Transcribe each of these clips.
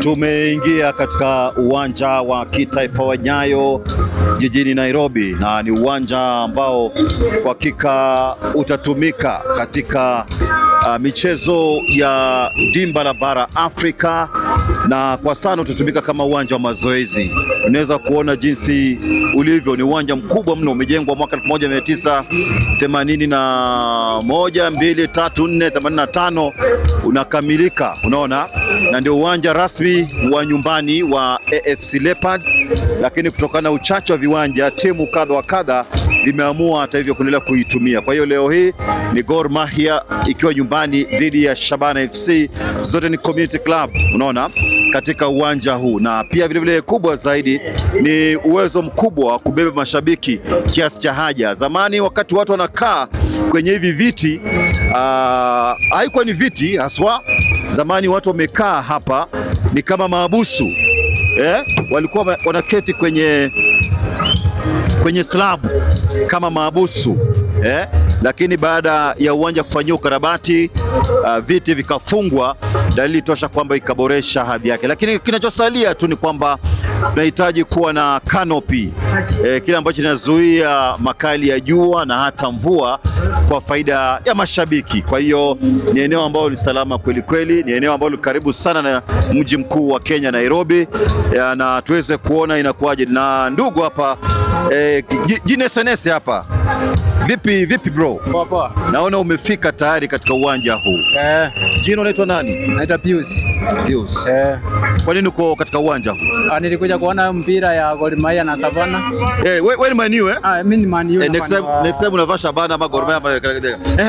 Tumeingia katika uwanja wa kitaifa wa Nyayo jijini Nairobi, na ni uwanja ambao kwa hakika utatumika katika michezo ya dimba la bara Afrika, na kwa sana utatumika kama uwanja wa mazoezi. Unaweza kuona jinsi ulivyo, ni uwanja mkubwa mno, umejengwa mwaka 1981, 2, 3, 4, 85 unakamilika, unaona, na ndio uwanja rasmi wa nyumbani wa AFC Leopards. Lakini kutokana na uchache wa viwanja, timu kadha wa kadha vimeamua hata hivyo kuendelea kuitumia. Kwa hiyo leo hii ni Gor Mahia ikiwa nyumbani dhidi ya Shabana FC, zote ni community club, unaona, katika uwanja huu. Na pia vile kubwa zaidi ni uwezo mkubwa wa kubeba mashabiki kiasi cha haja. Zamani wakati watu wanakaa kwenye hivi viti, haikuwa ni viti haswa. Zamani watu wamekaa hapa ni kama maabusu, walikuwa wanaketi kwenye slabu kama maabusu, lakini baada ya uwanja kufanyia ukarabati, viti vikafungwa, dalili tosha kwamba ikaboresha hadhi yake. Lakini kinachosalia tu ni kwamba tunahitaji kuwa na canopy, kile ambacho kinazuia makali ya jua na hata mvua kwa faida ya mashabiki. Kwa hiyo ni eneo ambalo ni salama kweli kweli, ni eneo ambalo karibu sana na mji mkuu wa Kenya, Nairobi, na tuweze kuona inakuwaje. Na ndugu hapa, Jinesenese hapa, vipi bro? Poa. Naona umefika tayari katika uwanja huu. Jina unaitwa nani? Naitwa Pius. Kwa nini uko katika uwanja huu? Nilikuja kuona mpira ya Gor Mahia na Shabana. Wewe ni Man U Mimi ni Man U. Next time unavaa Shabana ama Gor Mahia.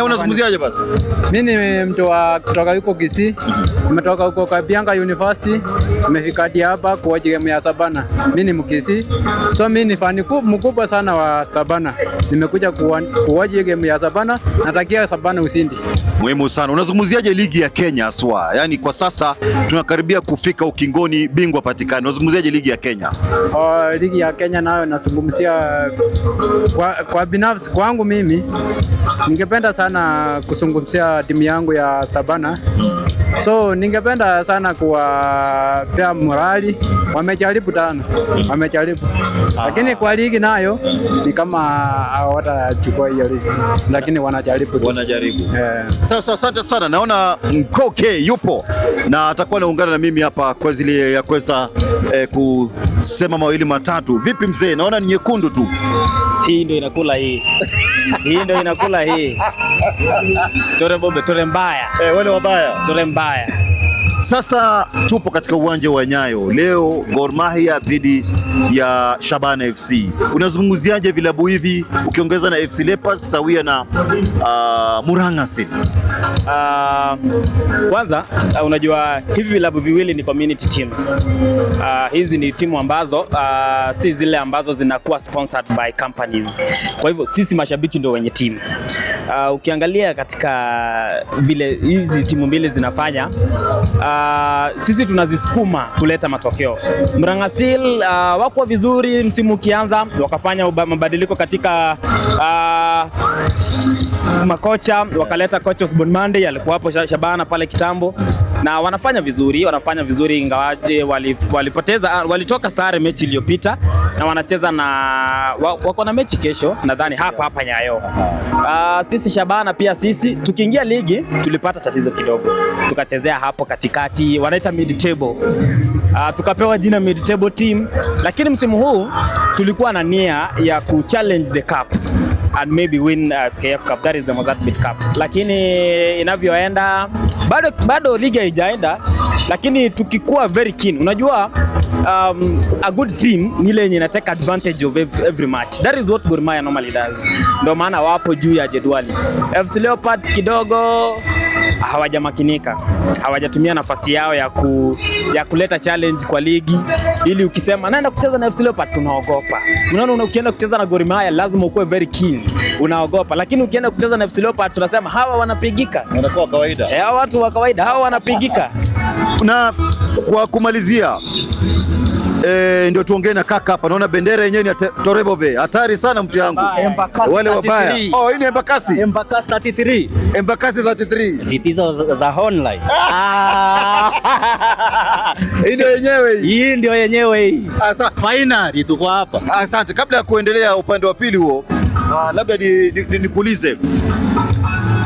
Unazungumziaje basi? Mimi ni mtu wa kutoka huko Kisii. Nimetoka huko Kabianga University. Nimefika hapa kwa game ya Shabana. Mimi ni Mkisii. So mimi ni fan mkubwa sana wa Shabana. Nimekuja kuwaje game ya Shabana, natakia Shabana ushindi. Muhimu sana. Unazungumziaje ligi ya Kenya aswa? Yaani kwa sasa tunakaribia kufika ukingoni, bingwa patikana. Unazungumziaje ligi ya Kenya? Ligi ya Kenya nayo nazungumzia kwa binafsi kwangu mimi, ningependa sana kuzungumzia timu yangu ya Shabana. So ningependa sana kuwapea morali, wamejaribu. Lakini kwa ligi nayo ni kama hawatachukua hiyo ligi, lakini wanajaribu. Sasa asante sana. Naona Mkoke yupo na atakuwa anaungana na mimi hapa kwa ajili ya kuweza kusema mawili matatu. Vipi mzee? Naona ni nyekundu tu. Hii ndio inakula hii. Tore bombe, tore mbaya. Wale wabaya. Tore mbaya. Sasa tupo katika uwanja wa Nyayo leo, Gor Mahia dhidi ya Shabana FC. Unazungumziaje vilabu hivi ukiongeza na FC Leopards sawia na Murang'a Seal? Kwanza unajua hivi vilabu viwili ni community teams. Hizi ni timu ambazo si zile ambazo zinakuwa sponsored by companies. Kwa hivyo sisi mashabiki ndio wenye timu. Ukiangalia katika vile hizi timu mbili zinafanya, sisi tunazisukuma kuleta matokeo. Murang'a Seal wako vizuri msimu ukianza, wakafanya mabadiliko katika makocha, wakaleta coach Osborn Monday, alikuwa hapo Shabana pale kitambo, na wanafanya vizuri ingawaje walitoka sare mechi iliyopita, na wanacheza na wako na mechi kesho nadhani hapa Nyayo. Sisi Shabana pia sisi tukiingia ligi tulipata tatizo kidogo, tukachezea hapo katikati, wanaita mid table, tukapewa jina mid table team. Lakini msimu huu tulikuwa na nia ya ku challenge the cup and maybe win FKF Cup, that is the Mozambique Cup. Lakini inavyoenda bado ligi haijaenda, lakini tukikuwa very keen, unajua a good team ni ile yenye ina take advantage of every match. That is what Gor Mahia normally does. Ndio maana wapo juu ya jedwali. FC Leopards kidogo hawajamakinika, hawajatumia nafasi yao ya kuleta challenge kwa ligi, ili ukisema naenda kucheza na FC Leopards unaogopa. Unaona, ukienda kucheza na Gor Mahia lazima ukuwe very keen, unaogopa. Lakini ukienda kucheza na FC Leopards tunasema hawa wanapigika, wanakuwa kawaida. Watu wa kawaida hawa wanapigika. Na kwa kumalizia, ndio tuongee na kaka hapa. Naona bendera yenyewe ni Torebobe. Hatari sana mtu yangu. Wale wabaya. Oh, hii ni Embakasi. Embakasi 33. Embakasi 33. Vipizo za online. Hii ndio yenyewe hii. Hii ndio yenyewe hii. Asante. Finally tuko hapa. Asante. Kabla ya kuendelea upande wa pili huo, labda nikuulize.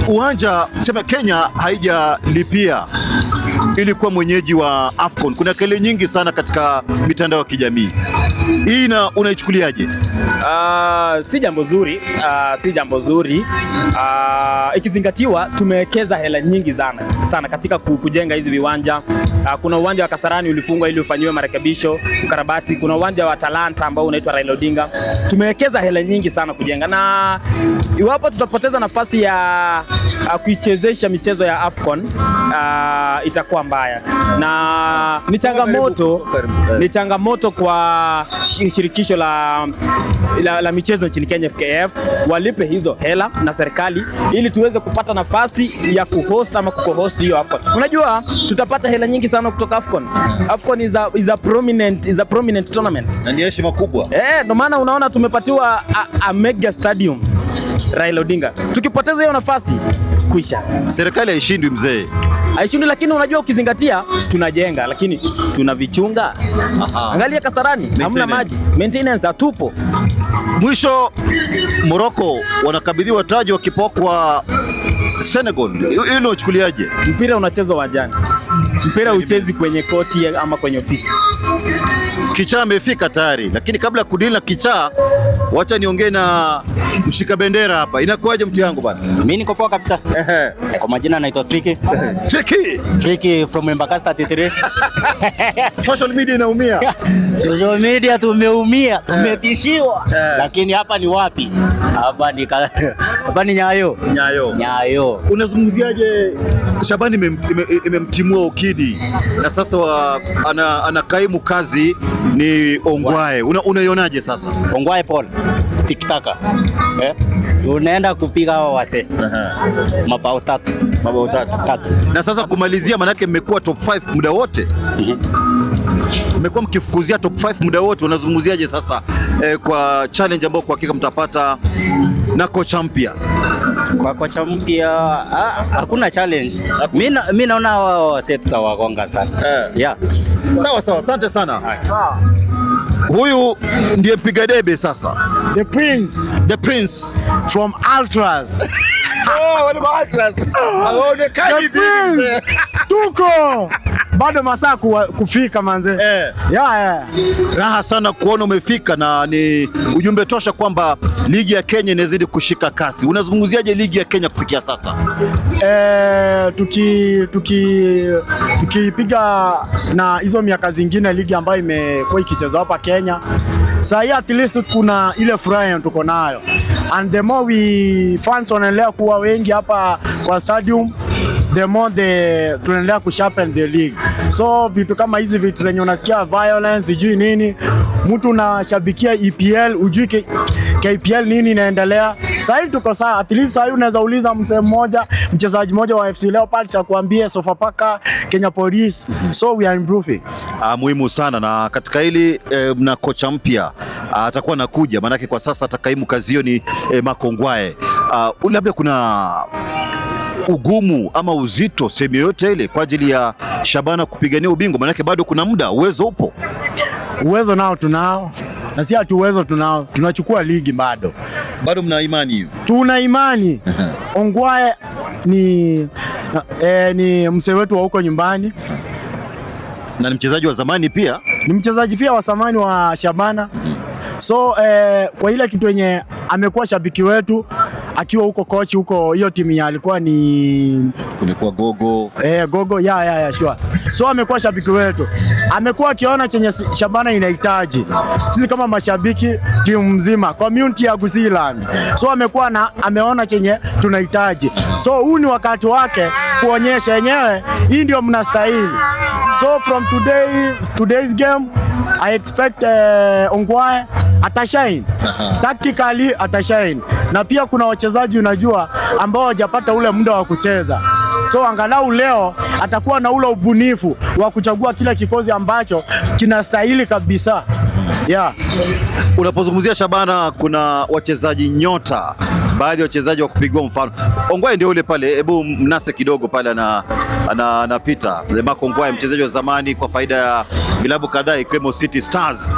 Uwanja sema Kenya haijalipia ili kuwa mwenyeji wa AFCON. Kuna kelele nyingi sana katika mitandao ya kijamii. Hii unaichukuliaje? Si jambo zuri, si jambo zuri. Ikizingatiwa tumewekeza hela nyingi sana katika kujenga hizi viwanja. Kuna uwanja wa Kasarani ulifungwa ili ufanyiwe marekebisho, ukarabati. Kuna uwanja wa Talanta ambao unaitwa Raila Odinga. Tumewekeza hela nyingi sana kujenga, na iwapo tutapoteza nafasi ya kuichezesha michezo ya AFCON, itakuwa mbaya, na ni changamoto kwa shirikisho la michezo nchini Kenya FKF. Walipe hizo hela na serikali ili tuweze kupata nafasi ya kuhost ama kuhost hiyo AFCON. Unajua tutapata hela nyingi sana kutoka AFCON. AFCON is a prominent tournament. Na ni heshima kubwa. Ndio maana unaona tumepatiwa a mega stadium Raila Odinga. Tukipoteza hiyo nafasi kuisha. Serikali haishindwi mzee. Haishindwi, lakini unajua ukizingatia tunajenga lakini tunavichunga. Angalia Kasarani, hamna maji. Maintenance hatupo. Mwisho Morocco wanakabidhiwa taji wakipokwa Senegal. Hilo unachukuliaje? Mpira unachezwa uwanjani. Mpira uchezi kwenye koti ama kwenye ofisi. Kichaa amefika tayari, lakini kabla ya kudili na kichaa, wacha niongee na mshika bendera hapa. Inakuwaje mtu yangu bana? Mimi niko poa kabisa. Kwa majina naitwa Tricky. Tricky from Embakasi 33. Social media inaumia. Social media tumeumia, tumetishiwa. Lakini hapa ni wapi? Hapa ni Nyayo. Unazungumziaje Shabani imemtimua Okidi na sasa anakaimu kazi ni Ongwae. Unaionaje sasa? Ongwae Paul tikitaka. Unaenda kupiga hao wase. Mabao tatu. Na sasa kumalizia, manake mmekuwa top 5 muda wote. Mmekuwa mkifukuzia top 5 muda wote. Unazungumziaje sasa kwa challenge ambayo kwa hakika mtapata na kocha mpya? Kwa kocha mpya hakuna challenge. Mimi naona wao sekta wagonga sana. Sawa, asante sana. Huyu ndiye mpiga debe sasa. The Prince from Ultras. Wale Ultras. Haonekani vile. Tuko bado masaa kufika manze. Raha sana kuona umefika, na ni ujumbe tosha kwamba ligi ya Kenya inazidi kushika kasi. Unazungumziaje ligi ya Kenya kufikia sasa? Tukipiga na hizo miaka zingine ligi ambayo imekuwa ikichezwa hapa Kenya, sasa hii at least kuna ile furaha tuko nayo, and the more fans wanaendelea kuwa wengi hapa kwa stadium, the more tunaendelea kusharpen the league. So vitu kama hizi vitu zenye unasikia violence sijui nini, mtu unashabikia EPL ujui KPL nini inaendelea. Sasa hivi tuko sawa, at least sasa unaweza uliza mchezaji mmoja wa FC Leopards akwambie Sofapaka, Kenya Police. So we are improving. Muhimu sana, na katika hili mna kocha mpya atakuwa nakuja, maanake kwa sasa atakaimu kazi hiyo ni Mark Ongwae. Labda kuna ugumu ama uzito sehemu yote ile kwa ajili ya Shabana kupigania ubingwa, maanake bado kuna muda. Uwezo upo? Uwezo nao tunao, na si ati uwezo tunao, tunachukua ligi bado mna imani hivi? Tuna imani. Ongwae ni mzee wetu wa huko nyumbani, na ni mchezaji wa zamani pia. Ni mchezaji pia wa zamani wa Shabana. So kwa ile kitu yenye amekuwa shabiki wetu akiwa huko coach huko, hiyo timu ya alikuwa ni kumekuwa Gogo. Gogo sure. So amekuwa shabiki wetu, amekuwa akiona chenye Shabana inahitaji. Sisi kama mashabiki, timu mzima, community ya Gusiland, so ameona chenye tunahitaji. So huu ni wakati wake kuonyesha yenyewe hii ndio mnastahili. So from today's game I expect Ongwae atashine. Tactically atashine. Na pia kuna wachezaji unajua ambao hawajapata ule muda wa kucheza. So angalau leo atakuwa na ule ubunifu wa kuchagua kile kikosi ambacho kinastahili kabisa. Yeah. Unapozungumzia Shabana, kuna wachezaji nyota, baadhi ya wachezaji wa kupigwa mfano. Ongwae ndio ule pale, hebu mnase kidogo pale anapita. Marco Ongwae, mchezaji wa zamani kwa faida ya vilabu kadhaa ikiwemo City Stars,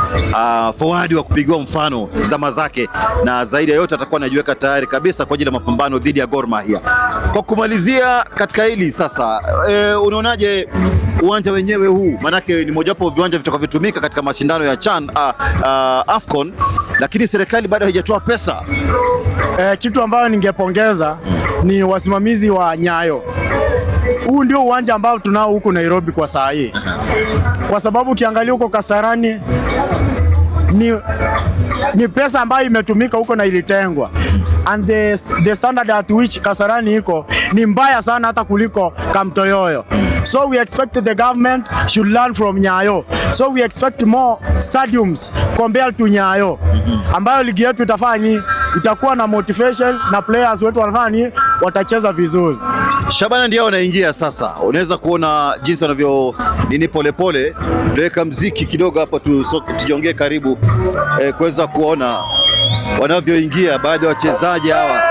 forward wa kupigwa mfano zama zake, na zaidi ya yote atakuwa anajiweka tayari kabisa kwa ajili ya mapambano dhidi ya Gor Mahia. Kwa kumalizia katika hili sasa, unaonaje uwanja wenyewe huu? Manake ni mojawapo viwanja vitakavyotumika katika mashindano ya CHAN AFCON, lakini serikali bado haijatoa pesa. Kitu ambayo ningepongeza ni wasimamizi wa Nyayo. Huu ndio uwanja ambao tunao huko Nairobi kwa saa hii, kwa sababu ukiangalia huko Kasarani ni pesa ambayo imetumika huko na ilitengwa, and the standard at which Kasarani iko ni mbaya sana hata kuliko Kamtoyoyo. So we expect the government should learn from Nyayo. So we expect more stadiums compared to Nyayo, ambayo ligi yetu itakuwa na motivation na players wetu watacheza vizuri. Shabana ndio wanaingia sasa, unaweza kuona jinsi wanavyo nini polepole. Tuweka mziki kidogo hapa tujiongee karibu kuweza kuona wanavyoingia baadhi ya wachezaji hawa.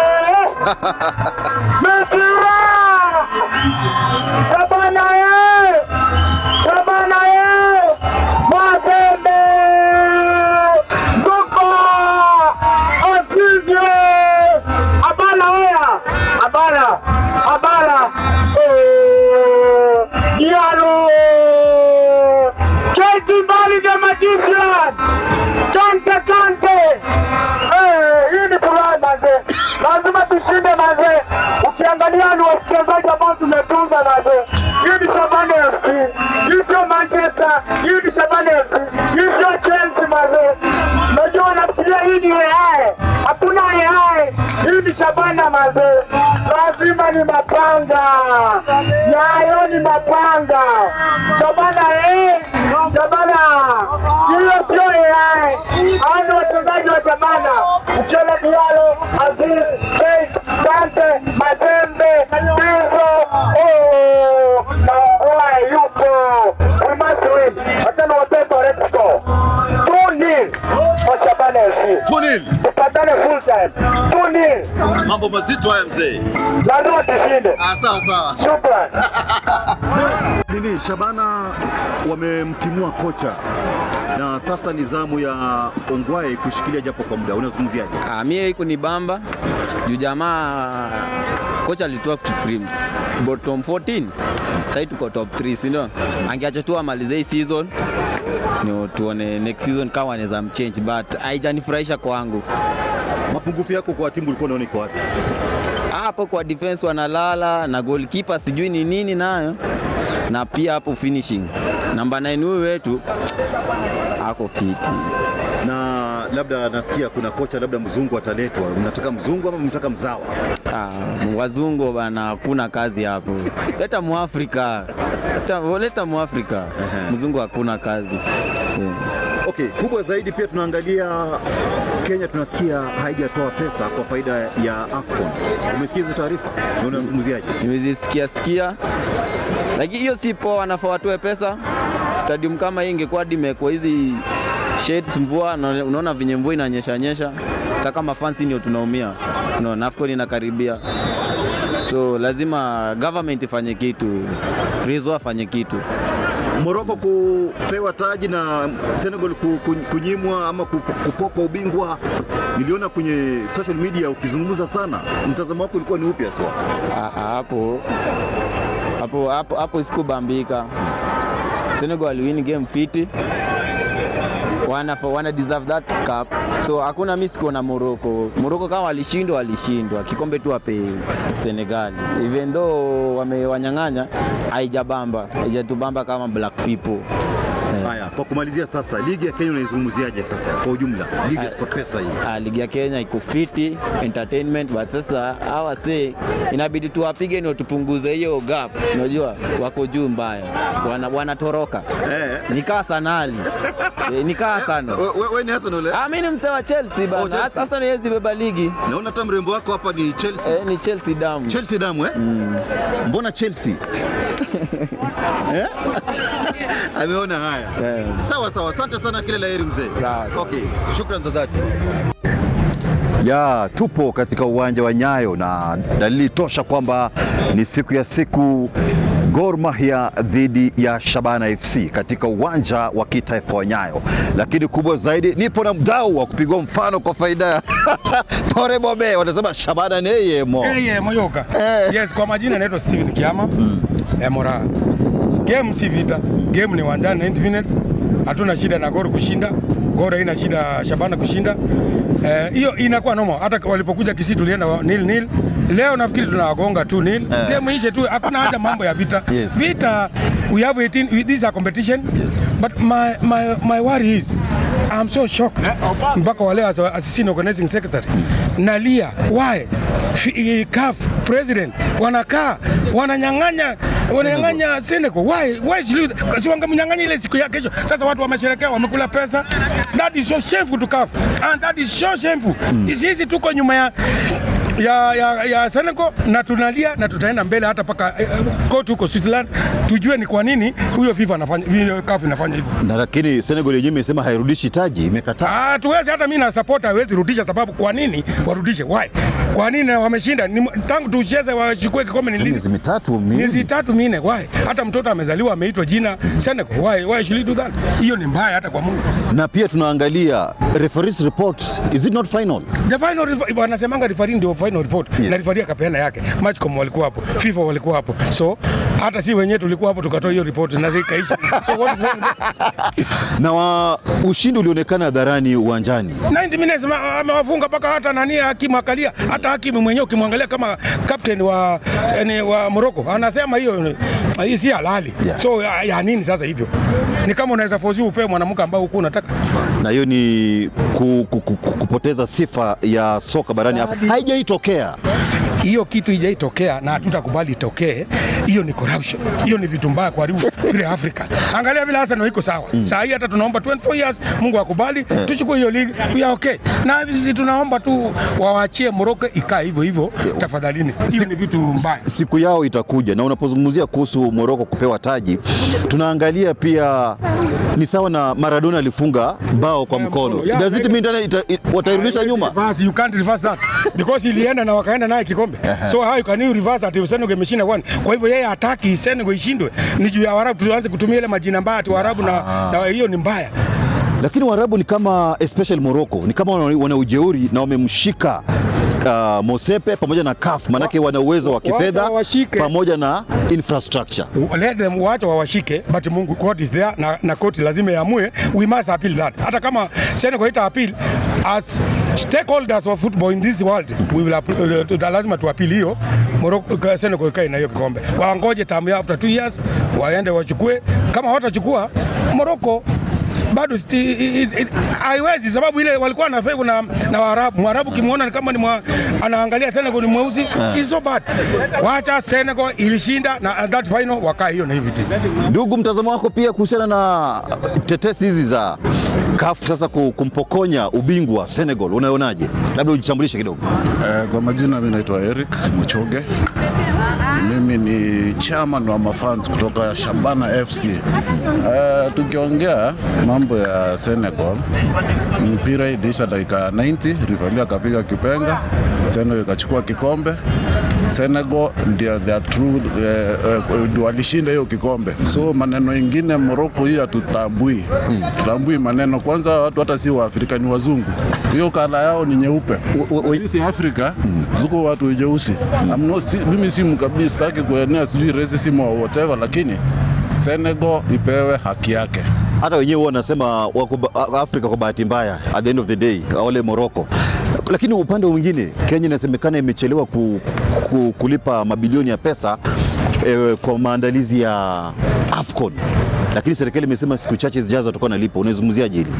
Lazima tushinde maze. Ukiangalia ni wachezaji ambao tumetunza maze. Hii ni Shabana FC, hii sio Manchester, hii ni Shabana FC, hii sio Chelsea maze. Unajua nafikiria hii ni AI, hakuna AI, hii ni Shabana maze. Lazima ni mapanga, Nyayo ni mapanga. Shabana Shabana, hiyo sio AI. Hao ni wachezaji wa Shabana. Ukiona Diallo, Aziz, Sheikh, Dante, Mazembe, Bizo, na Ongwae yupo. We must win. Achana watoto red score. 2-0 kwa Shabana FC. 2-0. Tupatane full time. 2-0. Mambo mazito haya mzee. Lazima tushinde. Sawa. Shukrani. Nini, Shabana wamemtimua kocha na sasa ni zamu ya Ongwae kushikilia japo kwa muda. Unazungumziaje? Mimi iko ni bamba juu jamaa kocha alitoa kufrim bottom 14, sasa tuko top 3, si ndio? Angeacha tu amalize hii season ni tuone next season kama anaweza mchange, but haijanifurahisha kwangu. Mapungufu yako kwa timu ulikuwa unaona iko wapi? Hapo kwa defense wanalala na goalkeeper sijui ni nini nayo, na pia hapo finishing namba 9 huyu wetu ako fiti. Na labda nasikia kuna kocha labda mzungu ataletwa. Mnataka mzungu ama mnataka mzawa? Wazungu bana, hakuna kazi hapo. Leta Muafrika. Leta Muafrika. Mzungu hakuna kazi. Okay, kubwa zaidi pia tunaangalia Kenya, tunasikia haijatoa pesa kwa faida ya AFCON. Umesikia hizo taarifa? Na unazungumziaje? Nimezisikia. Lakini hiyo si poa, wanafaa watoe pesa. Stadium kama hii ingekuwa dimekwa hizi shades mvua, unaona vinye mvua inanyesha. Sasa kama fans ndio tunaumia. Unaona AFCON inakaribia. So lazima government ifanye kitu. Rizwa afanye kitu. Morocco kupewa taji na Senegal kunyimwa ama kupokwa ubingwa. Niliona kwenye social media ukizungumza sana. Mtazamo wako ulikuwa ni upi haswa? Hapo sikubambika. Senegal win game fiti. Wana deserve that cup. So hakuna mimi siko na Morocco. Morocco kama walishindwa. Kikombe tu wape Senegal. Even though wamewanyang'anya, haijatubamba kama black people. Haya, kwa kumalizia sasa, ligi ya Kenya unaizungumziaje sasa kwa ujumla? Ligi ya SportPesa hii. Ligi ya Kenya iko fiti, entertainment, but sasa hawa inabidi tuwapige ndio tupunguze hiyo gap. Unajua wako juu mbaya. Wanatoroka. Nikaa sanali. Nikaa Arsenal. Wewe ni Arsenal? Mimi ni msee wa Chelsea bana. Chelsea. Arsenal haiwezi beba ligi. Naona hata mrembo wako hapa ni Chelsea. Ni Chelsea damu. Chelsea damu Mbona Chelsea? Ameona haya. Sawa sawa, asante sana, kile la heri mzee. Okay, shukrani za dhati. Ya, tupo katika uwanja wa Nyayo na dalili tosha kwamba ni siku Gor Mahia dhidi ya Shabana FC katika uwanja wa kitaifa wa Nyayo, lakini kubwa zaidi nipo na mdau wa kupigwa mfano kwa faida ya Tore Bobe, wanasema Shabana ni yeye moyoka. Yes, kwa majina naitwa Steven Kiama. Mora. Game si vita, game ni uwanjani 90 minutes. Hatuna shida na Gor kushinda, Gor haina shida Shabana kushinda. Hiyo inakuwa normal. Hata walipokuja Kisii tulienda 0-0. Leo nafikiri tunawagonga 2-0. Game ishe tu, hakuna haja mambo ya vita. Vita, we have 18, this is a competition. But my worry is I'm so shocked. Mpaka wale assistant organizing secretary nalia, why CAF president wanakaa wananyang'anya Senegal, why si wangemnyang'anya ile siku ya kesho. Sasa watu wamesherekea, wamekula pesa. That is so shameful to CAF, and that is so shameful. Sisi tuko nyuma ya Senegal na tunalia na tutaenda mbele hata paka court huko Switzerland tujue ni kwa nini huyo FIFA anafanya, CAF inafanya hivyo. Na lakini Senegal yenyewe imesema hairudishi taji, imekataa. Tuwezi, hata mimi na support hawezi rudisha, sababu kwa nini warudishe? Why? Kwa nini wameshinda? Tangu tucheze wachukue kikombe ni lini? Miezi 3-4. Why? Hata mtoto amezaliwa ameitwa jina Senegal. Why should you do that? Hiyo ni mbaya hata kwa Mungu. Na pia tunaangalia referees report, is it not final? The final wanasemanga referee ndio final report. Na referee akapeana yake. Matchcom walikuwa hapo, FIFA walikuwa hapo. So hata si wenyewe tulikuwa hapo tukatoa hiyo report na zikaisha. So what is wrong? Na ushindi ulionekana hadharani uwanjani. 90 minutes amewafunga paka hata nani hakimu akalia. Hata hakimu mwenyewe ukimwangalia kama captain wa Morocco anasema hiyo si halali. So ya nini sasa hivyo? Ni kama unaweza force upewe mwanamke ambao huko unataka. Na hiyo ni kupoteza sifa ya soka barani Afrika. Haijaitokea. Hiyo kitu haijaitokea na hatutakubali itokee. Hiyo ni corruption. Hiyo ni vitu mbaya kwa vile Afrika. Angalia vile Arsenal iko sawa. Sasa hii hata tunaomba 24 years Mungu akubali tuchukue hiyo ligi. We are okay. Na sisi tunaomba tu waachie Morocco ikae hivyo hivyo tafadhalini. Hiyo ni vitu mbaya. Siku yao itakuja, na unapozungumzia kuhusu Morocco kupewa taji, tunaangalia pia ni sawa na Maradona alifunga bao kwa mkono. Does it mean watairudisha nyuma? You can't reverse that because ilienda na wakaenda naye kikombe. So how can you reverse that? Senegal imeshinda 1. Kwa hivyo yeye hataki Senegal ishindwe. Ni juu ya Waarabu tuanze kutumia ile majina mbaya tu Waarabu na hiyo ni mbaya. Lakini Waarabu ni kama especially Morocco ni kama wana ujeuri na wamemshika Mosepe pamoja na CAF, manake wana uwezo wa kifedha pamoja na infrastructure. Let them wacha wawashike, but Mungu court is there na court lazima iamue. We must appeal that. Hata kama Senegal ita appeal as stakeholders of football in this world, we will lazima tu appeal hiyo. Morocco Senegal ikae na hiyo kikombe. Waangoje tamu yao after 2 years, waende wachukue. Kama hawatachukua Morocco bado haiwezi, sababu ile walikuwa na favor na Waarabu. Mwarabu kimuona ni kama ni anaangalia Senegal ni mweusi. It's so bad. Wacha Senegal ilishinda na that final wakaa hiyo na hivi. Ndugu, mtazamo wako pia kuhusiana na tetesi hizi za CAF sasa kumpokonya ubingwa wa Senegal, unaonaje? Labda ujitambulishe kidogo. Kwa majina mimi naitwa Eric Muchoge. Mimi ni chairman wa mafans kutoka Shabana FC. Tukiongea mambo ya Senegal, mpira ilisha dakika 90, referee akapiga kipenga, Senegal ikachukua kikombe. Senegal ndio the true walishinda hiyo kikombe. So maneno mengine Morocco hii hatutambui. Tutambui maneno, kwanza watu hata si wa Afrika ni wazungu. Hiyo kala yao ni nyeupe. Sisi Afrika zuko watu weusi. Mimi si mkabili, sitaki kuenea sijui racism or whatever, lakini Senegal ipewe haki yake. Hata wenyewe wanasema Afrika kwa bahati mbaya at the end of the day wale Morocco. Lakini upande mwingine Kenya inasemekana imechelewa kulipa mabilioni ya pesa kwa maandalizi ya AFCON. Lakini serikali imesema siku chache zijazo tutakuwa nalipa. Unazungumziaje hili?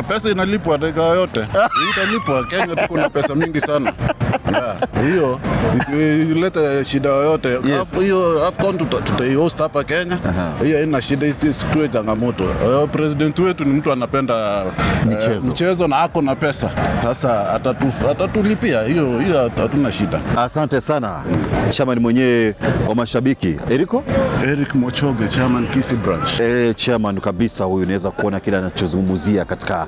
Pesa inalipwa dakika yote. Italipwa. Kenya tuko na pesa mingi sana. Hiyo isilete shida yoyote. Hiyo AFCON tutaihost hapa Kenya. Hiyo haina shida, isikuwe changamoto. President wetu ni mtu anapenda mchezo na ako na pesa. Sasa atatulipia, hiyo hatuna shida. Asante sana. Chairman mwenyewe wa mashabiki Eric Mochoge, chairman Kisii branch. Chairman kabisa huyu, unaweza kuona kile anachozungumzia katika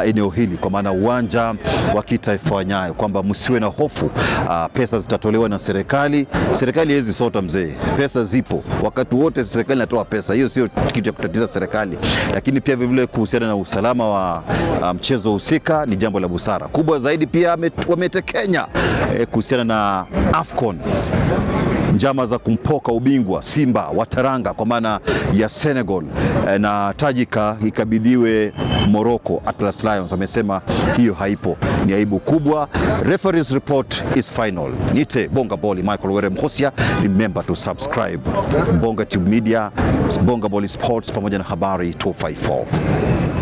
eneo hili, kwa maana uwanja wa kitaifa wa Nyayo, kwamba msiwe na hofu, pesa zitatolewa na serikali. Serikali haiwezi sota mzee, pesa zipo wakati wote, serikali inatoa pesa, hiyo sio kitu cha kutatiza serikali. Lakini pia vile kuhusiana na usalama wa mchezo husika ni jambo la busara. Kubwa zaidi pia wametekenya kuhusiana na AFCON, njama za kumpoka ubingwa Simba wa Taranga kwa maana ya Senegal na tajika ikabidhiwe Morocco, Atlas Lions. Wamesema hiyo haipo, ni aibu kubwa. Referee's report is final. Nite Bonga Boli Michael Were Mhosia. Remember to subscribe Bonga Tube Media, Bonga Boli Sports pamoja na Habari 254.